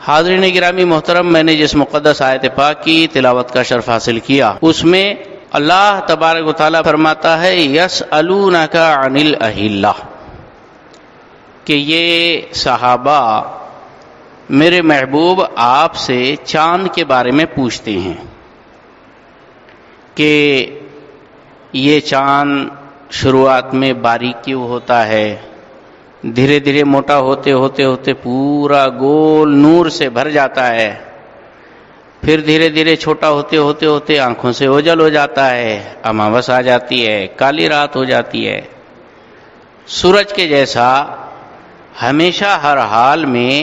حاضرین گرامی محترم، میں نے جس مقدس آیت پاک کی تلاوت کا شرف حاصل کیا، اس میں اللہ تبارک و تعالیٰ فرماتا ہے یسألونک عن الأہلہ، کہ یہ صحابہ میرے محبوب آپ سے چاند کے بارے میں پوچھتے ہیں کہ یہ چاند شروعات میں باریک کیوں ہوتا ہے، دھیرے دھیرے موٹا ہوتے ہوتے ہوتے پورا گول نور سے بھر جاتا ہے، پھر دھیرے دھیرے چھوٹا ہوتے ہوتے ہوتے آنکھوں سے اوجل ہو جاتا ہے، اماوس آ جاتی ہے، کالی رات ہو جاتی ہے۔ سورج کے جیسا ہمیشہ ہر حال میں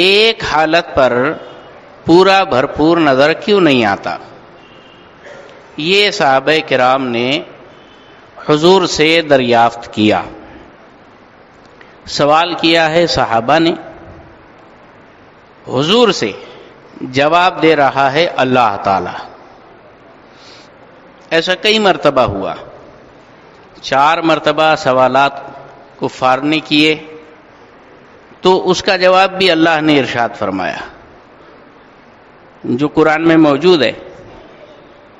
ایک حالت پر پورا بھرپور نظر کیوں نہیں آتا؟ یہ صحابہ کرام نے حضور سے دریافت کیا، سوال کیا ہے صحابہ نے، حضور سے جواب دے رہا ہے اللہ تعالی۔ ایسا کئی مرتبہ ہوا، 4 مرتبہ سوالات کفار نے کیے تو اس کا جواب بھی اللہ نے ارشاد فرمایا جو قرآن میں موجود ہے،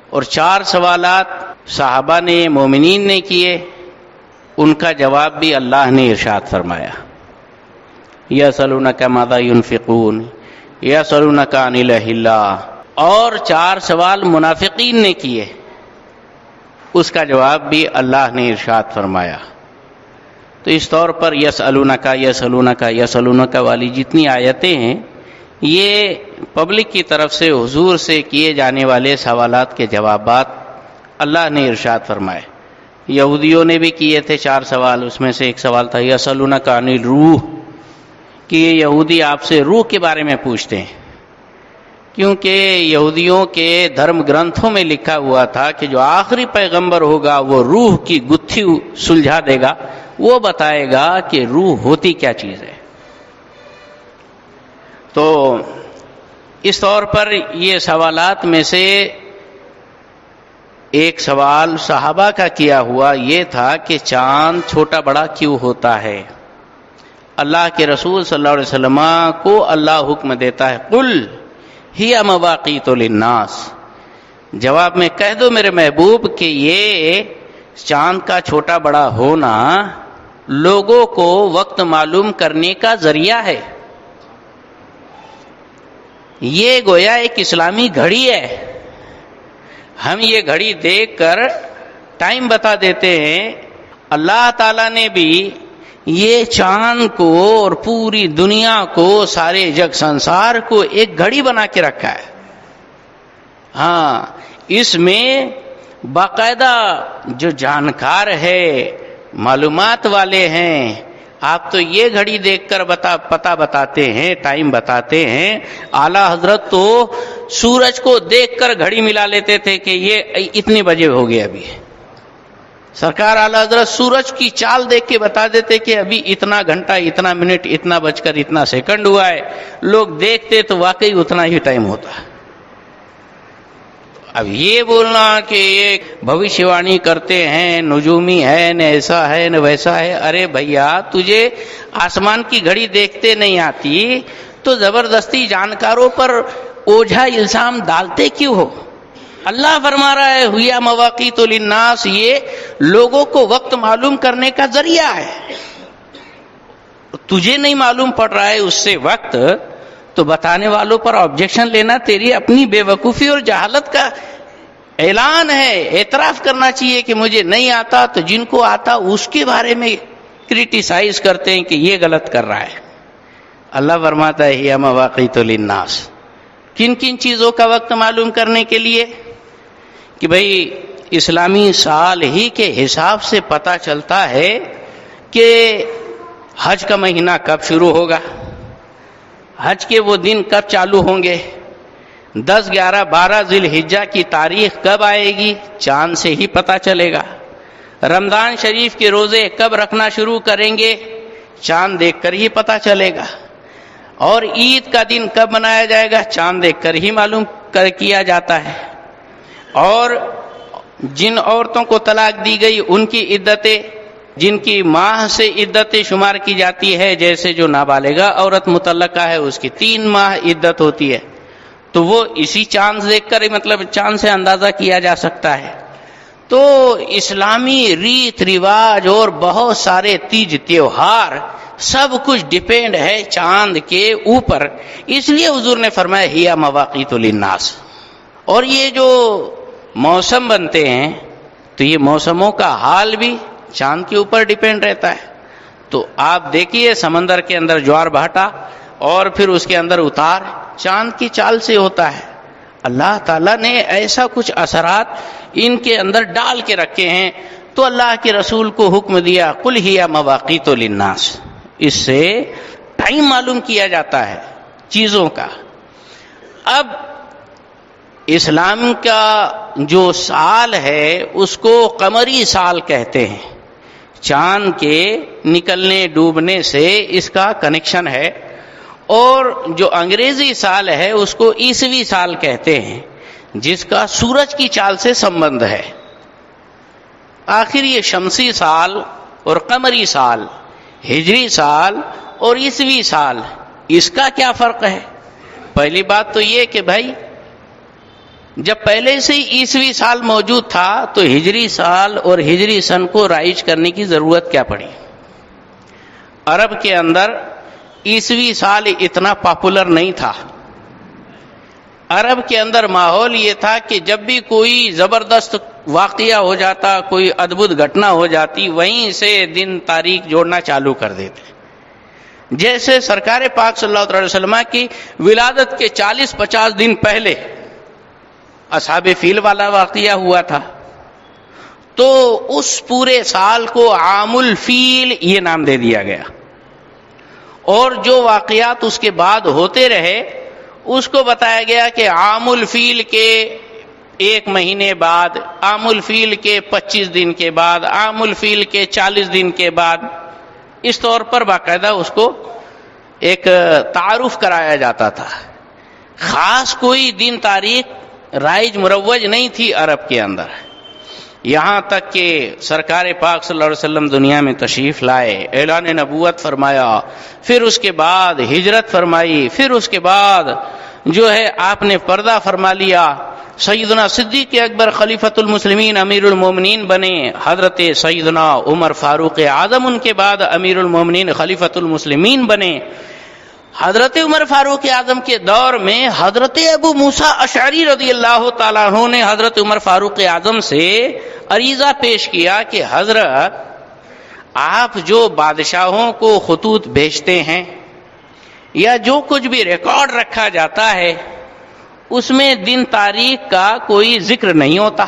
اور 4 سوالات صحابہ نے مومنین نے کیے، ان کا جواب بھی اللہ نے ارشاد فرمایا یسألونک ماذا ينفقون یسألونک عن الأہلہ، اور 4 سوال منافقین نے کیے، اس کا جواب بھی اللہ نے ارشاد فرمایا۔ تو اس طور پر یسألونک یسألونک یسألونک والی جتنی آیتیں ہیں، یہ پبلک کی طرف سے حضور سے کیے جانے والے سوالات کے جوابات اللہ نے ارشاد فرمائے۔ یہودیوں نے بھی کیے تھے 4 سوال، اس میں سے ایک سوال تھا یسألونک عن الروح، کہ یہ یہودی آپ سے روح کے بارے میں پوچھتے ہیں، کیونکہ یہودیوں کے دھرم گرنتھوں میں لکھا ہوا تھا کہ جو آخری پیغمبر ہوگا وہ روح کی گتھی سلجھا دے گا، وہ بتائے گا کہ روح ہوتی کیا چیز ہے۔ تو اس طور پر یہ سوالات میں سے ایک سوال صحابہ کا کیا ہوا یہ تھا کہ چاند چھوٹا بڑا کیوں ہوتا ہے؟ اللہ کے رسول صلی اللہ علیہ وسلم کو اللہ حکم دیتا ہے قل ہی مواقیت للناس، جواب میں کہہ دو میرے محبوب کہ یہ چاند کا چھوٹا بڑا ہونا لوگوں کو وقت معلوم کرنے کا ذریعہ ہے۔ یہ گویا ایک اسلامی گھڑی ہے، ہم یہ گھڑی دیکھ کر ٹائم بتا دیتے ہیں۔ اللہ تعالیٰ نے بھی یہ چاند کو اور پوری دنیا کو، سارے جگ سنسار کو ایک گھڑی بنا کے رکھا ہے۔ ہاں، اس میں باقاعدہ جو جانکار ہے، معلومات والے ہیں، آپ تو یہ گھڑی دیکھ کر پتہ بتاتے ہیں، ٹائم بتاتے ہیں۔ اعلی حضرت تو سورج کو دیکھ کر گھڑی ملا لیتے تھے کہ یہ اتنے بجے ہو گئے ابھی۔ سرکار اعلی حضرت سورج کی چال دیکھ کے بتا دیتے کہ ابھی اتنا گھنٹہ، اتنا منٹ، اتنا بج کر اتنا سیکنڈ ہوا ہے۔ لوگ دیکھتے تو واقعی اتنا ہی ٹائم ہوتا ہے۔ اب یہ بولنا کہ یہ بھوشیہ وانی کرتے ہیں، نجومی ہے، نہ ایسا ہے نہ ویسا ہے، ارے بھیا تجھے آسمان کی گھڑی دیکھتے نہیں آتی تو زبردستی جانکاروں پر اوجھا الزام ڈالتے کیوں ہو؟ اللہ فرما رہا ہے ہویا مواقیت للناس، یہ لوگوں کو وقت معلوم کرنے کا ذریعہ ہے۔ تجھے نہیں معلوم پڑ رہا ہے اس سے وقت، تو بتانے والوں پر آبجیکشن لینا تیری اپنی بے وقوفی اور جہالت کا اعلان ہے۔ اعتراف کرنا چاہیے کہ مجھے نہیں آتا، تو جن کو آتا اس کے بارے میں کرٹیسائز کرتے ہیں کہ یہ غلط کر رہا ہے۔ اللہ فرماتا ہے ہی مواقیت للناس، کن کن چیزوں کا وقت معلوم کرنے کے لیے؟ کہ بھئی اسلامی سال ہی کے حساب سے پتہ چلتا ہے کہ حج کا مہینہ کب شروع ہوگا، حج کے وہ دن کب چالو ہوں گے، 10، 11، 12 ذی الحجہ کی تاریخ کب آئے گی، چاند سے ہی پتہ چلے گا۔ رمضان شریف کے روزے کب رکھنا شروع کریں گے، چاند دیکھ کر ہی پتہ چلے گا۔ اور عید کا دن کب منایا جائے گا، چاند دیکھ کر ہی معلوم کیا جاتا ہے۔ اور جن عورتوں کو طلاق دی گئی ان کی عدتیں جن کی ماہ سے عدت شمار کی جاتی ہے، جیسے جو نابالغہ عورت مطلقہ ہے اس کی 3 ماہ عدت ہوتی ہے، تو وہ اسی چاند دیکھ کر مطلب چاند سے اندازہ کیا جا سکتا ہے۔ تو اسلامی ریت رواج اور بہت سارے تیج تیوہار سب کچھ ڈیپینڈ ہے چاند کے اوپر، اس لیے حضور نے فرمایا ہیا مواقیت للناس۔ اور یہ جو موسم بنتے ہیں تو یہ موسموں کا حال بھی چاند کے اوپر ڈیپینڈ رہتا ہے۔ تو آپ دیکھیے سمندر کے اندر جوار بھاٹا اور پھر اس کے اندر اتار چاند کی چال سے ہوتا ہے۔ اللہ تعالیٰ نے ایسا کچھ اثرات ان کے اندر ڈال کے رکھے ہیں، تو اللہ کے رسول کو حکم دیا قل ہی مواقیت للناس، اس سے ٹائم معلوم کیا جاتا ہے چیزوں کا۔ اب اسلام کا جو سال ہے اس کو قمری سال کہتے ہیں، چاند کے نکلنے ڈوبنے سے اس کا کنیکشن ہے، اور جو انگریزی سال ہے اس کو عیسوی سال کہتے ہیں، جس کا سورج کی چال سے سمبند ہے۔ آخر یہ شمسی سال اور قمری سال، ہجری سال اور عیسوی سال، اس کا کیا فرق ہے؟ پہلی بات تو یہ کہ بھائی جب پہلے سے ہی عیسوی سال موجود تھا تو ہجری سال اور ہجری سن کو رائج کرنے کی ضرورت کیا پڑی؟ عرب کے اندر عیسوی سال اتنا پاپولر نہیں تھا۔ عرب کے اندر ماحول یہ تھا کہ جب بھی کوئی زبردست واقعہ ہو جاتا، کوئی ادبھت گھٹنا ہو جاتی، وہیں سے دن تاریخ جوڑنا چالو کر دیتے۔ جیسے سرکار پاک صلی اللہ علیہ وسلم کی ولادت کے 40-50 دن پہلے اصحاب فیل والا واقعہ ہوا تھا، تو اس پورے سال کو عام الفیل یہ نام دے دیا گیا، اور جو واقعات اس کے بعد ہوتے رہے اس کو بتایا گیا کہ عام الفیل کے 1 مہینے بعد، عام الفیل کے 25 دن کے بعد، عام الفیل کے 40 دن کے بعد، اس طور پر باقاعدہ اس کو ایک تعارف کرایا جاتا تھا۔ خاص کوئی دن تاریخ رائج مروج نہیں تھی عرب کے اندر، یہاں تک کہ سرکار پاک صلی اللہ علیہ وسلم دنیا میں تشریف لائے، اعلان نبوت فرمایا، پھر اس کے بعد ہجرت فرمائی، پھر اس کے بعد جو ہے آپ نے پردہ فرما لیا، سیدنا صدیق اکبر خلیفۃ المسلمین امیر المومنین بنے، حضرت سیدنا عمر فاروق اعظم ان کے بعد امیر المومنین خلیفۃ المسلمین بنے۔ حضرت عمر فاروق اعظم کے دور میں حضرت ابو موسیٰ اشعری رضی اللہ تعالیٰ عنہ نے حضرت عمر فاروق اعظم سے عریضہ پیش کیا کہ حضرت آپ جو بادشاہوں کو خطوط بھیجتے ہیں یا جو کچھ بھی ریکارڈ رکھا جاتا ہے اس میں دن تاریخ کا کوئی ذکر نہیں ہوتا،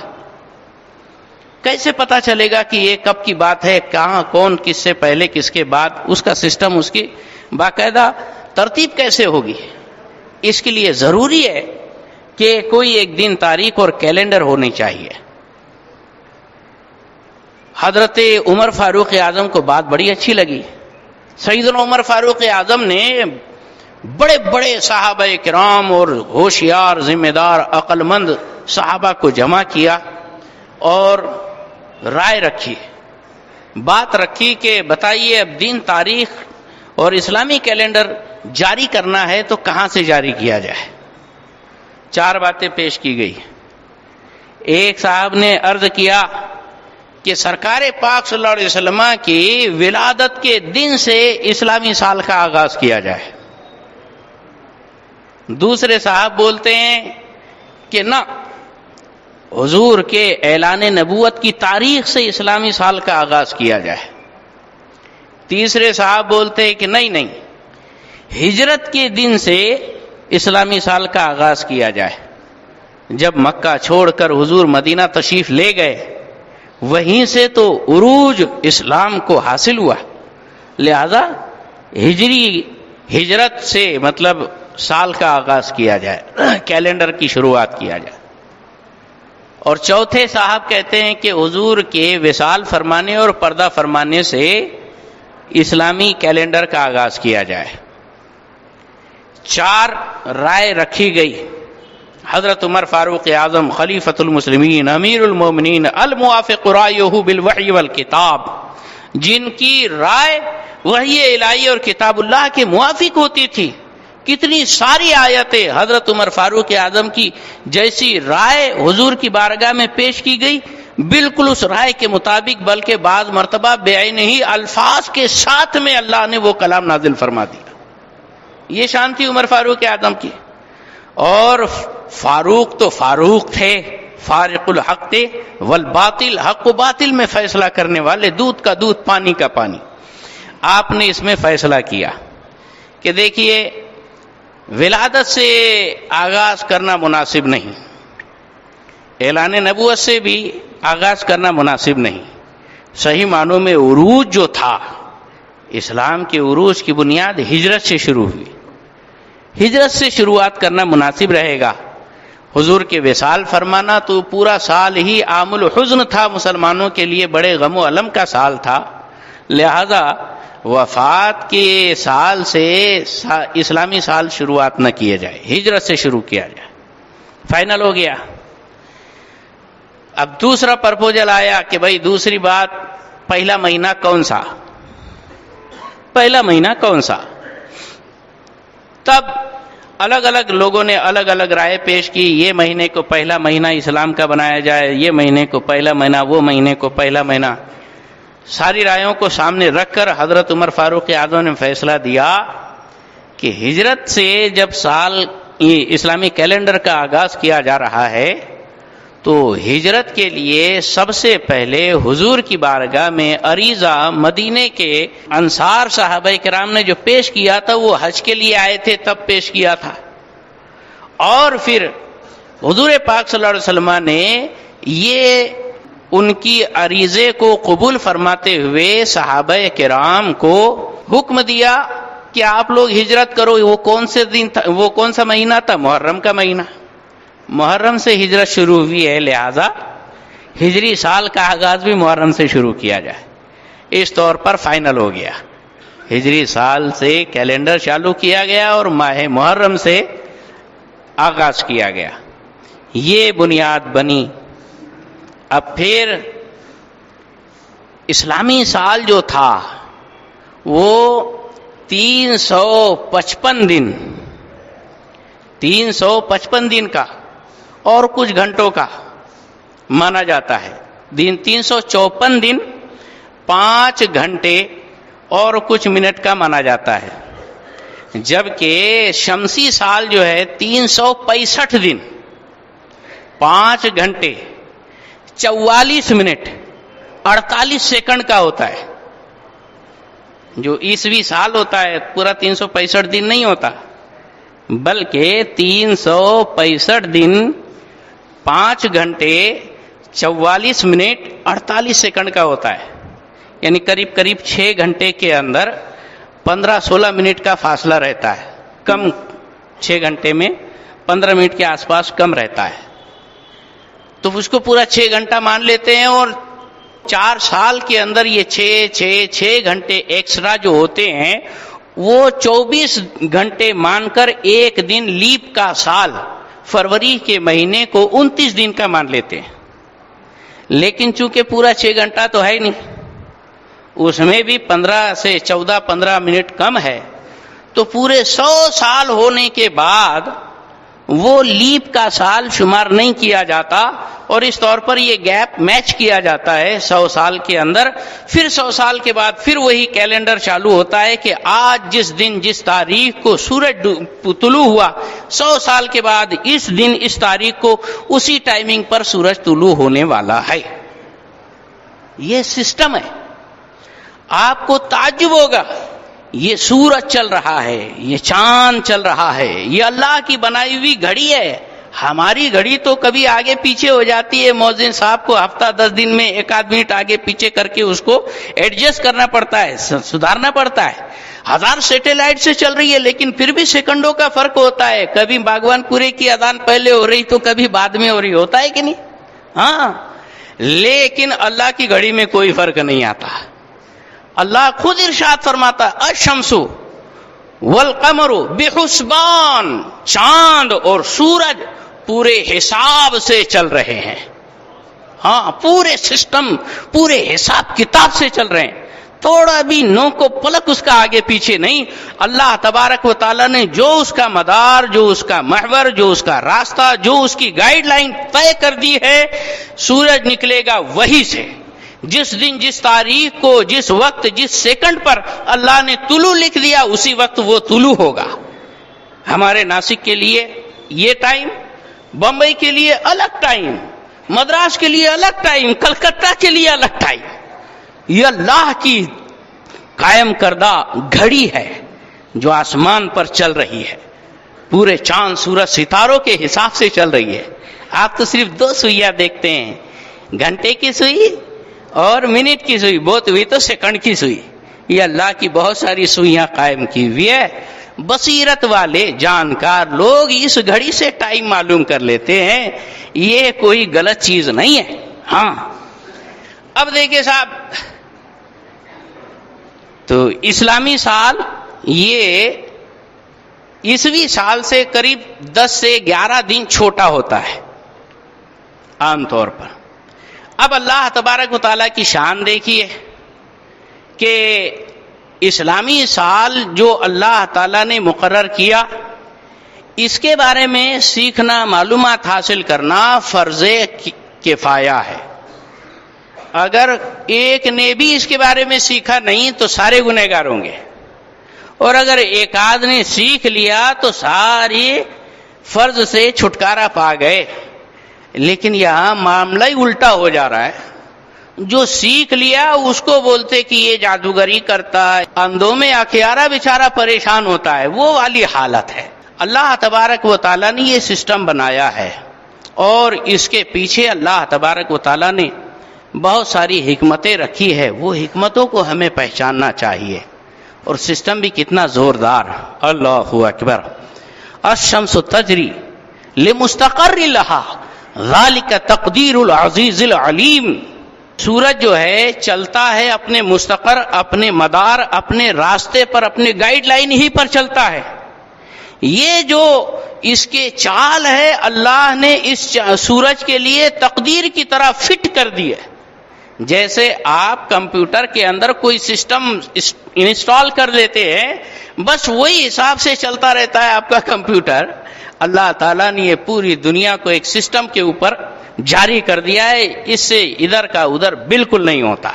کیسے پتا چلے گا کہ یہ کب کی بات ہے، کہاں کون کس سے پہلے کس کے بعد، اس کا سسٹم، اس کی باقاعدہ ترتیب کیسے ہوگی؟ اس کے لیے ضروری ہے کہ کوئی ایک دن تاریخ اور کیلنڈر ہونی چاہیے۔ حضرت عمر فاروق اعظم کو بات بڑی اچھی لگی۔ سیدنا عمر فاروق اعظم نے بڑے بڑے صحابہ کرام اور ہوشیار، ذمہ دار، عقل مند صحابہ کو جمع کیا اور رائے رکھی، بات رکھی کہ بتائیے اب دن تاریخ اور اسلامی کیلنڈر جاری کرنا ہے تو کہاں سے جاری کیا جائے؟ 4 باتیں پیش کی گئی۔ ایک صاحب نے عرض کیا کہ سرکار پاک صلی اللہ علیہ وسلم کی ولادت کے دن سے اسلامی سال کا آغاز کیا جائے۔ دوسرے صاحب بولتے ہیں کہ نہ، حضور کے اعلان نبوت کی تاریخ سے اسلامی سال کا آغاز کیا جائے۔ تیسرے صاحب بولتے ہیں کہ نہیں، ہجرت کے دن سے اسلامی سال کا آغاز کیا جائے۔ جب مکہ چھوڑ کر حضور مدینہ تشریف لے گئے وہیں سے تو عروج اسلام کو حاصل ہوا، لہذا ہجرت سے مطلب سال کا آغاز کیا جائے، کیلنڈر کی شروعات کیا جائے۔ اور چوتھے صاحب کہتے ہیں کہ حضور کے وصال فرمانے اور پردہ فرمانے سے اسلامی کیلنڈر کا آغاز کیا جائے۔ 4 رائے رکھی گئی۔ حضرت عمر فاروق اعظم خلیفۃ المسلمین امیر المومنین الموافق رائیہ بالوحی والکتاب، جن کی رائے وحی الہی اور کتاب اللہ کے موافق ہوتی تھی. کتنی ساری آیتیں حضرت عمر فاروق اعظم کی جیسی رائے حضور کی بارگاہ میں پیش کی گئی، بالکل اس رائے کے مطابق، بلکہ بعض مرتبہ بعینہی الفاظ کے ساتھ میں اللہ نے وہ کلام نازل فرما دیا. یہ شان تھی عمر فاروق اعظم کی. اور فاروق تو فاروق تھے، فارق الحق تھے، والباطل، حق و باطل میں فیصلہ کرنے والے، دودھ کا دودھ پانی کا پانی. آپ نے اس میں فیصلہ کیا کہ دیکھیے ولادت سے آغاز کرنا مناسب نہیں، اعلان نبوت سے بھی آغاز کرنا مناسب نہیں. صحیح معنوں میں عروج جو تھا، اسلام کے عروج کی بنیاد ہجرت سے شروع ہوئی. ہجرت سے شروعات کرنا مناسب رہے گا. حضور کے وصال فرمانا تو پورا سال ہی عام الحزن تھا، مسلمانوں کے لیے بڑے غم و الم کا سال تھا. لہذا وفات کے سال سے اسلامی سال شروعات نہ کیے جائے، ہجرت سے شروع کیا جائے. فائنل ہو گیا. اب دوسرا پرپوزل آیا کہ بھائی دوسری بات، پہلا مہینہ کون سا، پہلا مہینہ کون سا. تب الگ الگ لوگوں نے الگ الگ رائے پیش کی. یہ مہینے کو پہلا مہینہ اسلام کا بنایا جائے، یہ مہینے کو پہلا مہینہ، وہ مہینے کو پہلا مہینہ. ساری رائےوں کو سامنے رکھ کر حضرت عمر فاروق اعظم نے فیصلہ دیا کہ ہجرت سے جب سال اسلامی کیلنڈر کا آغاز کیا جا رہا ہے تو ہجرت کے لیے سب سے پہلے حضور کی بارگاہ میں عریضہ مدینے کے انصار صحابہ کرام نے جو پیش کیا تھا، وہ حج کے لیے آئے تھے تب پیش کیا تھا. اور پھر حضور پاک صلی اللہ علیہ وسلم نے یہ ان کی عریضے کو قبول فرماتے ہوئے صحابہ کرام کو حکم دیا کہ آپ لوگ ہجرت کرو. وہ کون سے دن تھا، وہ کون سا مہینہ تھا؟ محرم کا مہینہ. محرم سے ہجرت شروع ہوئی ہے، لہذا ہجری سال کا آغاز بھی محرم سے شروع کیا جائے. اس طور پر فائنل ہو گیا. ہجری سال سے کیلنڈر چالو کیا گیا اور ماہ محرم سے آغاز کیا گیا. یہ بنیاد بنی. اب پھر اسلامی سال جو تھا وہ 355 دن 355 دن کا اور کچھ گھنٹوں کا مانا جاتا ہے. دن 354 دن 5 گھنٹے اور کچھ منٹ کا مانا جاتا ہے. جبکہ شمسی سال جو ہے 365 دن 5 گھنٹے 44 منٹ 48 سیکنڈ کا ہوتا ہے. جو عیسوی سال ہوتا ہے پورا 365 دن نہیں ہوتا، بلکہ 365 دن 5 گھنٹے 44 منٹ 48 سیکنڈ کا ہوتا ہے. یعنی قریب قریب 6 گھنٹے کے اندر 15-16 منٹ کا فاصلہ رہتا ہے. کم 6 گھنٹے میں 15 منٹ کے آس پاس کم رہتا ہے. تو اس کو پورا 6 گھنٹہ مان لیتے ہیں، اور 4 سال کے اندر یہ 6 گھنٹے ایکسٹرا جو ہوتے ہیں وہ 24 گھنٹے مان کر ایک دن لیپ کا سال فروری کے مہینے کو 29 دن کا مان لیتے ہیں. لیکن چونکہ پورا 6 گھنٹہ تو ہے نہیں، اس میں بھی 15 سے 14-15 منٹ کم ہے، تو پورے 100 سال ہونے کے بعد وہ لیپ کا سال شمار نہیں کیا جاتا، اور اس طور پر یہ گیپ میچ کیا جاتا ہے 100 سال کے اندر. پھر 100 سال کے بعد پھر وہی کیلنڈر چالو ہوتا ہے کہ آج جس دن جس تاریخ کو سورج طلوع ہوا، 100 سال کے بعد اس دن اس تاریخ کو اسی ٹائمنگ پر سورج طلوع ہونے والا ہے. یہ سسٹم ہے. آپ کو تعجب ہوگا، یہ سورج چل رہا ہے، یہ چاند چل رہا ہے، یہ اللہ کی بنائی ہوئی گھڑی ہے. ہماری گھڑی تو کبھی آگے پیچھے ہو جاتی ہے. مؤذن صاحب کو ہفتہ 10 دن میں 1-8 منٹ آگے پیچھے کر کے اس کو ایڈجسٹ کرنا پڑتا ہے، سدھارنا پڑتا ہے. 1000 سیٹلائٹ سے چل رہی ہے لیکن پھر بھی سیکنڈوں کا فرق ہوتا ہے. کبھی باغوان پورے کی اذان پہلے ہو رہی تو کبھی بعد میں ہو رہی، ہوتا ہے کہ نہیں؟ ہاں، لیکن اللہ کی گھڑی میں کوئی فرق نہیں آتا. اللہ خود ارشاد فرماتا ہے الشمس والقمر بحسبان، چاند اور سورج پورے حساب سے چل رہے ہیں. ہاں، پورے سسٹم، پورے حساب کتاب سے چل رہے ہیں. تھوڑا بھی نو کو پلک اس کا آگے پیچھے نہیں. اللہ تبارک و تعالیٰ نے جو اس کا مدار، جو اس کا محور، جو اس کا راستہ، جو اس کی گائیڈ لائن طے کر دی ہے، سورج نکلے گا وہی سے. جس دن، جس تاریخ کو، جس وقت، جس سیکنڈ پر اللہ نے طلوع لکھ دیا، اسی وقت وہ طلوع ہوگا. ہمارے ناسک کے لیے یہ ٹائم، بمبئی کے لیے الگ ٹائم، مدراس کے لیے الگ ٹائم، کلکتہ کے لیے الگ ٹائم. یہ اللہ کی قائم کردہ گھڑی ہے جو آسمان پر چل رہی ہے، پورے چاند سورج ستاروں کے حساب سے چل رہی ہے. آپ تو صرف 2 سوئیاں دیکھتے ہیں، گھنٹے کی سوئی اور منٹ کی سوئی، بہت ہوئی تو سیکنڈ کی سوئی. یہ اللہ کی بہت ساری سوئیاں قائم کی ہوئی ہے. بصیرت والے جانکار لوگ اس گھڑی سے ٹائم معلوم کر لیتے ہیں. یہ کوئی غلط چیز نہیں ہے. ہاں اب دیکھیں صاحب، تو اسلامی سال یہ عیسوی سال سے قریب 10 سے 11 دن چھوٹا ہوتا ہے عام طور پر. اب اللہ تبارک و تعالیٰ کی شان دیکھیے کہ اسلامی سال جو اللہ تعالیٰ نے مقرر کیا، اس کے بارے میں سیکھنا، معلومات حاصل کرنا فرض کفایہ ہے. اگر ایک نے بھی اس کے بارے میں سیکھا نہیں تو سارے گنہگار ہوں گے، اور اگر ایک آدھ نے سیکھ لیا تو سارے فرض سے چھٹکارا پا گئے. لیکن یہاں معاملہ ہی الٹا ہو جا رہا ہے. جو سیکھ لیا اس کو بولتے کہ یہ جادوگری کرتا ہے، اندھوں میں اکھیارا بیچارہ پریشان ہوتا ہے، وہ والی حالت ہے. اللہ تبارک و تعالیٰ نے یہ سسٹم بنایا ہے، اور اس کے پیچھے اللہ تبارک و تعالیٰ نے بہت ساری حکمتیں رکھی ہے. وہ حکمتوں کو ہمیں پہچاننا چاہیے. اور سسٹم بھی کتنا زوردار. اللہ اکبر. الشمس تجری لمستقر لها ذالک تقدیر العزیز العلیم. سورج جو ہے چلتا ہے اپنے مستقر، اپنے مدار، اپنے راستے پر، اپنے گائیڈ لائن ہی پر چلتا ہے. یہ جو اس کے چال ہے، اللہ نے اس سورج کے لیے تقدیر کی طرح فٹ کر دی ہے. جیسے آپ کمپیوٹر کے اندر کوئی سسٹم انسٹال کر لیتے ہیں، بس وہی حساب سے چلتا رہتا ہے آپ کا کمپیوٹر. اللہ تعالیٰ نے یہ پوری دنیا کو ایک سسٹم کے اوپر جاری کر دیا ہے، اس سے ادھر کا ادھر بالکل نہیں ہوتا.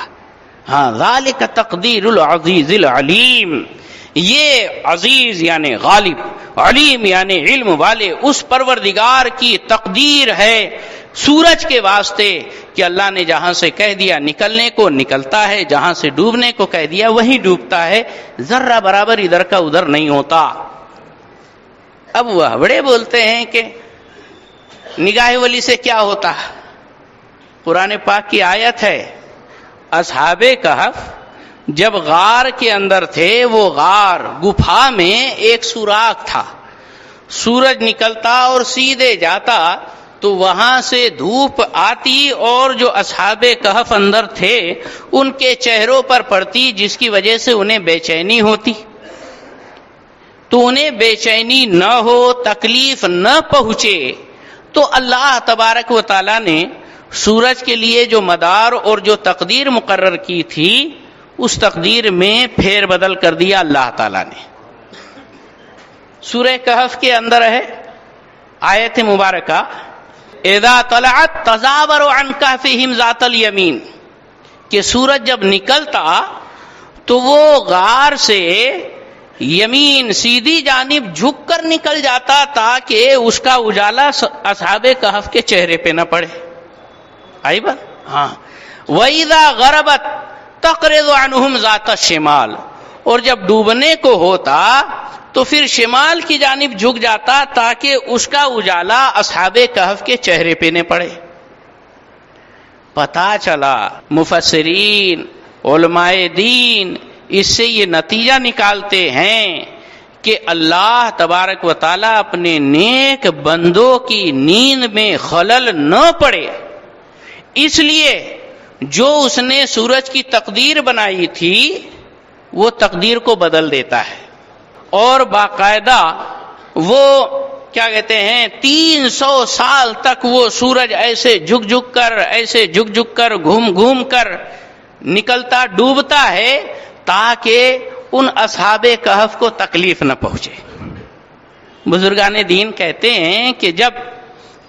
ہاں، ذالک تقدیر العزیز العلیم. یہ عزیز یعنی غالب، علیم یعنی علم والے اس پروردگار کی تقدیر ہے سورج کے واسطے کہ اللہ نے جہاں سے کہہ دیا نکلنے کو نکلتا ہے، جہاں سے ڈوبنے کو کہہ دیا وہیں ڈوبتا ہے، ذرہ برابر ادھر کا ادھر نہیں ہوتا. اب وہ بڑے بولتے ہیں کہ نگاہ ولی سے کیا ہوتا. قرآن پاک کی آیت ہے، اصحاب کہف جب غار کے اندر تھے، وہ غار گپھا میں ایک سوراخ تھا، سورج نکلتا اور سیدھے جاتا تو وہاں سے دھوپ آتی اور جو اصحاب کہف اندر تھے ان کے چہروں پر پڑتی، جس کی وجہ سے انہیں بے چینی ہوتی. تو انہیں بے چینی نہ ہو، تکلیف نہ پہنچے، تو اللہ تبارک و تعالیٰ نے سورج کے لیے جو مدار اور جو تقدیر مقرر کی تھی، اس تقدیر میں پھیر بدل کر دیا اللہ تعالیٰ نے. سورہ کہف کے اندر ہے آیت مبارکہ، اذا طلعت تزاور عن کہفہم ذات الیمین، کہ سورج جب نکلتا تو وہ غار سے یمین سیدھی جانب جھک کر نکل جاتا تاکہ اس کا اجالا اصحاب کہف کے چہرے پہ نہ پڑے. آئی بات؟ ہاں. وَإِذَا غَرَبَتْ تَقْرِضُ عَنْهُمْ ذَاتَ الشِّمَالِ، اور جب ڈوبنے کو ہوتا تو پھر شمال کی جانب جھک جاتا تاکہ اس کا اجالا اصحاب کہف کے چہرے پہ نہ پڑے. پتہ چلا مفسرین، علماء دین اس سے یہ نتیجہ نکالتے ہیں کہ اللہ تبارک و تعالیٰ اپنے نیک بندوں کی نیند میں خلل نہ پڑے، اس لیے جو اس نے سورج کی تقدیر بنائی تھی وہ تقدیر کو بدل دیتا ہے، اور باقاعدہ وہ کیا کہتے ہیں 300 سال تک وہ سورج ایسے جھک جھک کر گھوم گھوم کر نکلتا ڈوبتا ہے تاکہ ان اصحاب کہف کو تکلیف نہ پہنچے۔ بزرگان دین کہتے ہیں کہ جب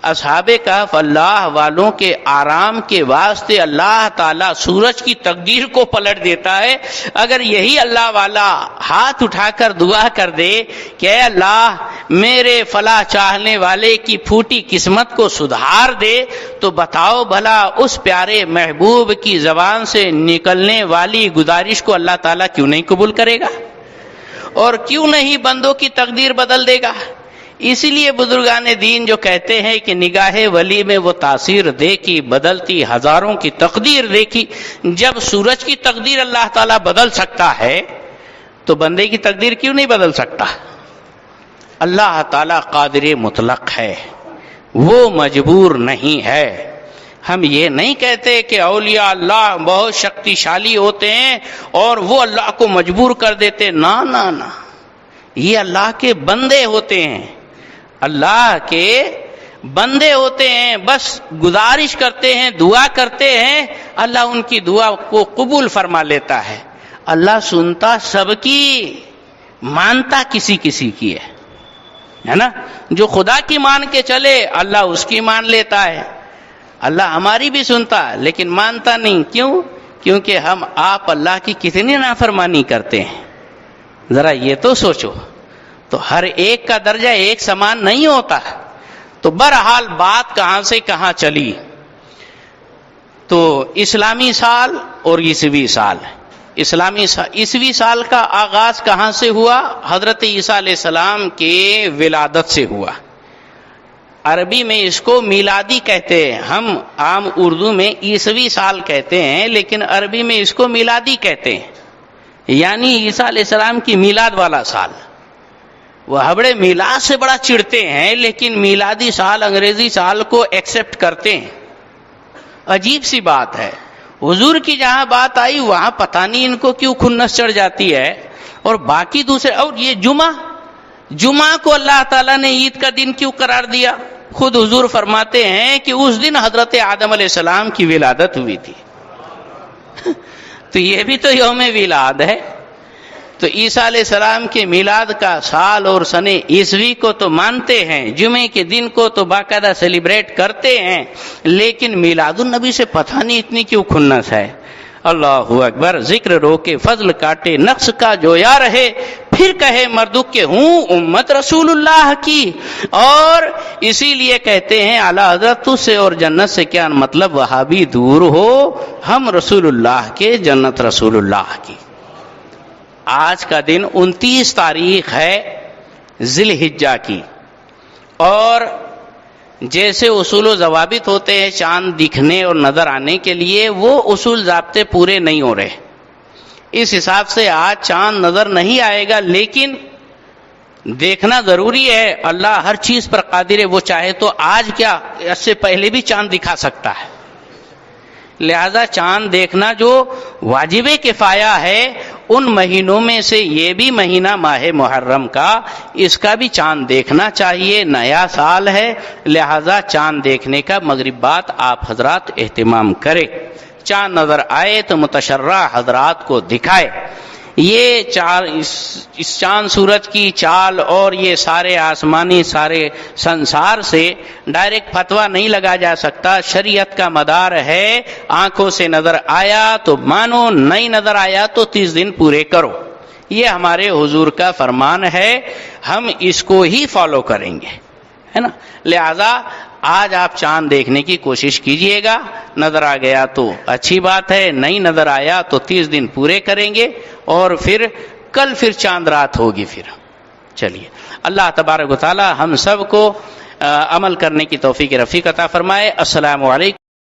اصحاب کہف اللہ والوں کے آرام کے واسطے اللہ تعالیٰ سورج کی تقدیر کو پلٹ دیتا ہے، اگر یہی اللہ والا ہاتھ اٹھا کر دعا کر دے کہ اے اللہ میرے فلاں چاہنے والے کی پھوٹی قسمت کو سدھار دے، تو بتاؤ بھلا اس پیارے محبوب کی زبان سے نکلنے والی گزارش کو اللہ تعالیٰ کیوں نہیں قبول کرے گا، اور کیوں نہیں بندوں کی تقدیر بدل دے گا؟ اسی لیے بزرگان دین جو کہتے ہیں کہ نگاہ ولی میں وہ تاثیر دیکھی، بدلتی ہزاروں کی تقدیر دیکھی۔ جب سورج کی تقدیر اللہ تعالیٰ بدل سکتا ہے تو بندے کی تقدیر کیوں نہیں بدل سکتا؟ اللہ تعالیٰ قادر مطلق ہے، وہ مجبور نہیں ہے۔ ہم یہ نہیں کہتے کہ اولیاء اللہ بہت شکتیشالی ہوتے ہیں اور وہ اللہ کو مجبور کر دیتے، نہ نہ نہ، یہ اللہ کے بندے ہوتے ہیں، اللہ کے بندے ہوتے ہیں، بس گزارش کرتے ہیں، دعا کرتے ہیں، اللہ ان کی دعا کو قبول فرما لیتا ہے۔ اللہ سنتا سب کی، مانتا کسی کسی کی ہے نا؟ جو خدا کی مان کے چلے اللہ اس کی مان لیتا ہے۔ اللہ ہماری بھی سنتا لیکن مانتا نہیں، کیوں؟ کیونکہ ہم آپ اللہ کی کتنی نافرمانی کرتے ہیں، ذرا یہ تو سوچو۔ تو ہر ایک کا درجہ ایک سمان نہیں ہوتا۔ تو بہرحال بات کہاں سے کہاں چلی؟ تو اسلامی سال اور عیسوی سال، عیسوی سال کا آغاز کہاں سے ہوا؟ حضرت عیسیٰ علیہ السلام کے ولادت سے ہوا۔ عربی میں اس کو میلادی کہتے ہیں، ہم عام اردو میں عیسوی سال کہتے ہیں، لیکن عربی میں اس کو میلادی کہتے ہیں، یعنی عیسیٰ علیہ السلام کی میلاد والا سال۔ وہ ہبڑے میلاد سے بڑا چڑھتے ہیں لیکن میلادی سال، انگریزی سال کو ایکسپٹ کرتے ہیں۔ عجیب سی بات ہے، حضور کی جہاں بات آئی وہاں پتہ نہیں ان کو کیوں کھنس چڑھ جاتی ہے، اور باقی دوسرے، اور یہ جمعہ کو اللہ تعالیٰ نے عید کا دن کیوں قرار دیا؟ خود حضور فرماتے ہیں کہ اس دن حضرت آدم علیہ السلام کی ولادت ہوئی تھی۔ تو یہ بھی تو یوم ولاد ہے۔ تو عیسیٰ علیہ السلام کے میلاد کا سال اور سن عیسوی کو تو مانتے ہیں، جمعے کے دن کو تو باقاعدہ سیلیبریٹ کرتے ہیں، لیکن میلاد النبی سے پتہ نہیں اتنی کیوں کھنس ہے۔ اللہ اکبر، ذکر روکے فضل کاٹے نقص کا جو یا رہے، پھر کہے مردک کہ ہوں امت رسول اللہ کی۔ اور اسی لیے کہتے ہیں اعلیٰ حضرت تجھ سے اور جنت سے کیا مطلب، وہابی دور ہو، ہم رسول اللہ کے، جنت رسول اللہ کی۔ آج کا دن 29 تاریخ ہے ذی الحجہ کی، اور جیسے اصول و ضوابط ہوتے ہیں چاند دکھنے اور نظر آنے کے لیے، وہ اصول ضابطے پورے نہیں ہو رہے۔ اس حساب سے آج چاند نظر نہیں آئے گا، لیکن دیکھنا ضروری ہے۔ اللہ ہر چیز پر قادر ہے، وہ چاہے تو آج کیا، اس سے پہلے بھی چاند دکھا سکتا ہے۔ لہذا چاند دیکھنا جو واجب کفایہ ہے، ان مہینوں میں سے یہ بھی مہینہ ماہ محرم کا، اس کا بھی چاند دیکھنا چاہیے۔ نیا سال ہے، لہذا چاند دیکھنے کا مغرب بعد آپ حضرات اہتمام کریں۔ چاند نظر آئے تو متشرع حضرات کو دکھائے۔ یہ اس چاند سورج کی چال اور یہ سارے آسمانی سارے سنسار سے ڈائریکٹ فتویٰ نہیں لگا جا سکتا۔ شریعت کا مدار ہے، آنکھوں سے نظر آیا تو مانو، نہیں نظر آیا تو 30 دن پورے کرو۔ یہ ہمارے حضور کا فرمان ہے، ہم اس کو ہی فالو کریں گے، ہے نا؟ لہذا آج آپ چاند دیکھنے کی کوشش کیجئے گا، نظر آ گیا تو اچھی بات ہے، نہیں نظر آیا تو 30 دن پورے کریں گے، اور پھر کل پھر چاند رات ہوگی۔ پھر چلیے، اللہ تبارک و تعالی ہم سب کو عمل کرنے کی توفیق رفیق عطا فرمائے۔ السلام علیکم۔